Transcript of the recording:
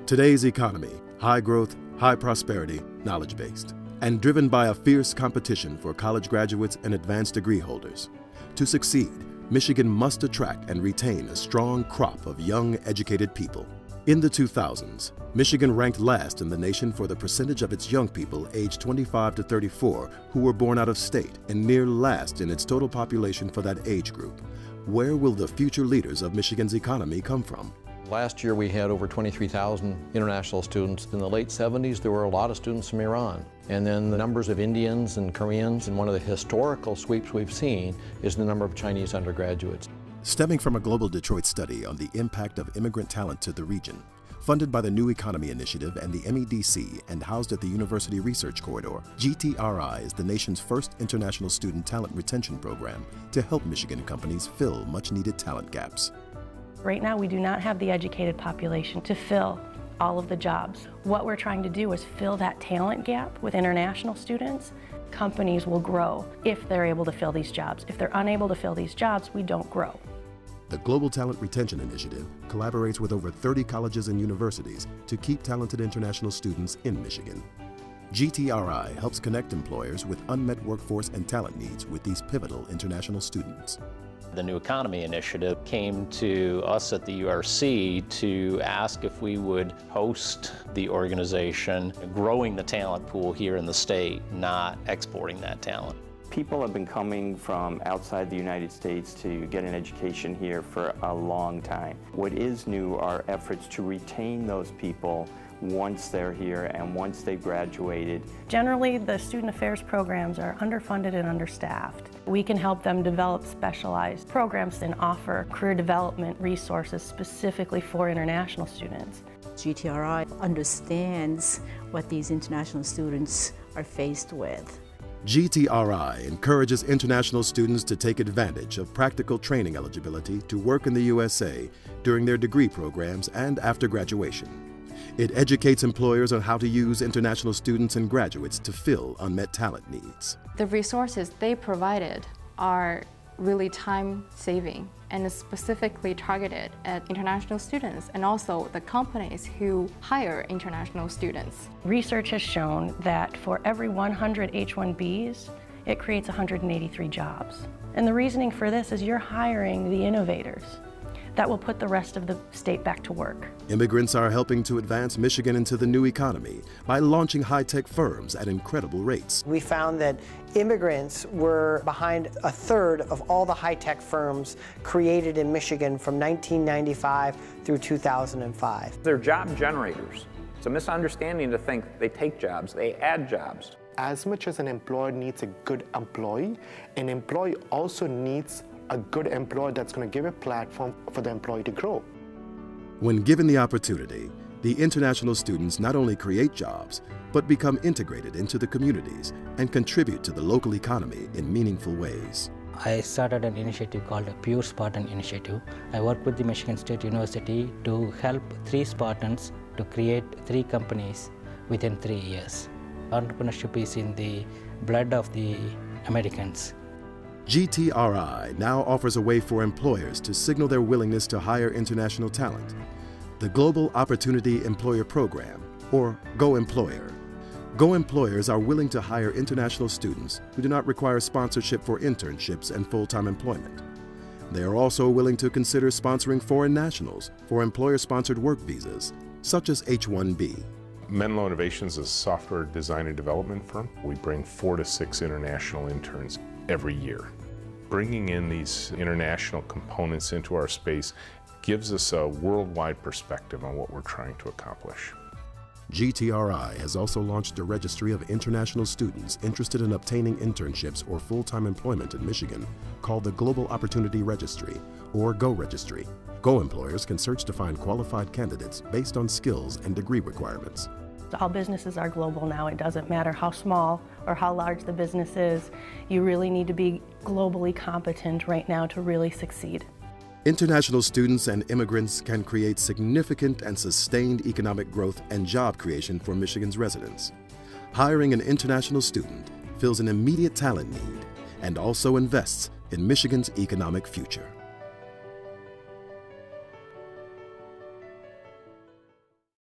Today's economy, high growth, high prosperity, knowledge-based, and driven by a fierce competition for college graduates and advanced degree holders. To succeed, Michigan must attract and retain a strong crop of young, educated people. In the 2000s, Michigan ranked last in the nation for the percentage of its young people aged 25 to 34 who were born out of state, and near last in its total population for that age group. Where will the future leaders of Michigan's economy come from? Last year we had over 23,000 international students. In the late 70s there were a lot of students from Iran. And then the numbers of Indians and Koreans, and one of the historical sweeps we've seen is the number of Chinese undergraduates. Stemming from a global Detroit study on the impact of immigrant talent to the region, funded by the New Economy Initiative and the MEDC and housed at the University Research Corridor, GTRI is the nation's first international student talent retention program to help Michigan companies fill much-needed talent gaps. Right now, we do not have the educated population to fill all of the jobs. What we're trying to do is fill that talent gap with international students. Companies will grow if they're able to fill these jobs. If they're unable to fill these jobs, we don't grow. The Global Talent Retention Initiative collaborates with over 30 colleges and universities to keep talented international students in Michigan. GTRI helps connect employers with unmet workforce and talent needs with these pivotal international students. The New Economy Initiative came to us at the URC to ask if we would host the organization, growing the talent pool here in the state, not exporting that talent. People have been coming from outside the United States to get an education here for a long time. What is new are efforts to retain those people once they're here and once they've graduated. Generally, the student affairs programs are underfunded and understaffed. We can help them develop specialized programs and offer career development resources specifically for international students. GTRI understands what these international students are faced with. GTRI encourages international students to take advantage of practical training eligibility to work in the USA during their degree programs and after graduation. It educates employers on how to use international students and graduates to fill unmet talent needs. The resources they provided are really time-saving and specifically targeted at international students and also the companies who hire international students. Research has shown that for every 100 H-1Bs, it creates 183 jobs. And the reasoning for this is you're hiring the innovators that will put the rest of the state back to work. Immigrants are helping to advance Michigan into the new economy by launching high-tech firms at incredible rates. We found that immigrants were behind a third of all the high-tech firms created in Michigan from 1995 through 2005. They're job generators. It's a misunderstanding to think they take jobs, they add jobs. As much as an employer needs a good employee, an employee also needs a good employer that's going to give a platform for the employee to grow. When given the opportunity, the international students not only create jobs, but become integrated into the communities and contribute to the local economy in meaningful ways. I started an initiative called the Pure Spartan Initiative. I work with the Michigan State University to help 3 Spartans to create 3 companies within 3 years. Entrepreneurship is in the blood of the Americans. GTRI now offers a way for employers to signal their willingness to hire international talent. The Global Opportunity Employer Program, or Go Employer. Go Employers are willing to hire international students who do not require sponsorship for internships and full-time employment. They are also willing to consider sponsoring foreign nationals for employer-sponsored work visas, such as H-1B. Menlo Innovations is a software design and development firm. We bring 4 to 6 international interns every year. Bringing in these international components into our space gives us a worldwide perspective on what we're trying to accomplish. GTRI has also launched a registry of international students interested in obtaining internships or full-time employment in Michigan called the Global Opportunity Registry, or Go Registry. Go employers can search to find qualified candidates based on skills and degree requirements. All businesses are global now. It doesn't matter how small or how large the business is. You really need to be globally competent right now to really succeed. International students and immigrants can create significant and sustained economic growth and job creation for Michigan's residents. Hiring an international student fills an immediate talent need and also invests in Michigan's economic future.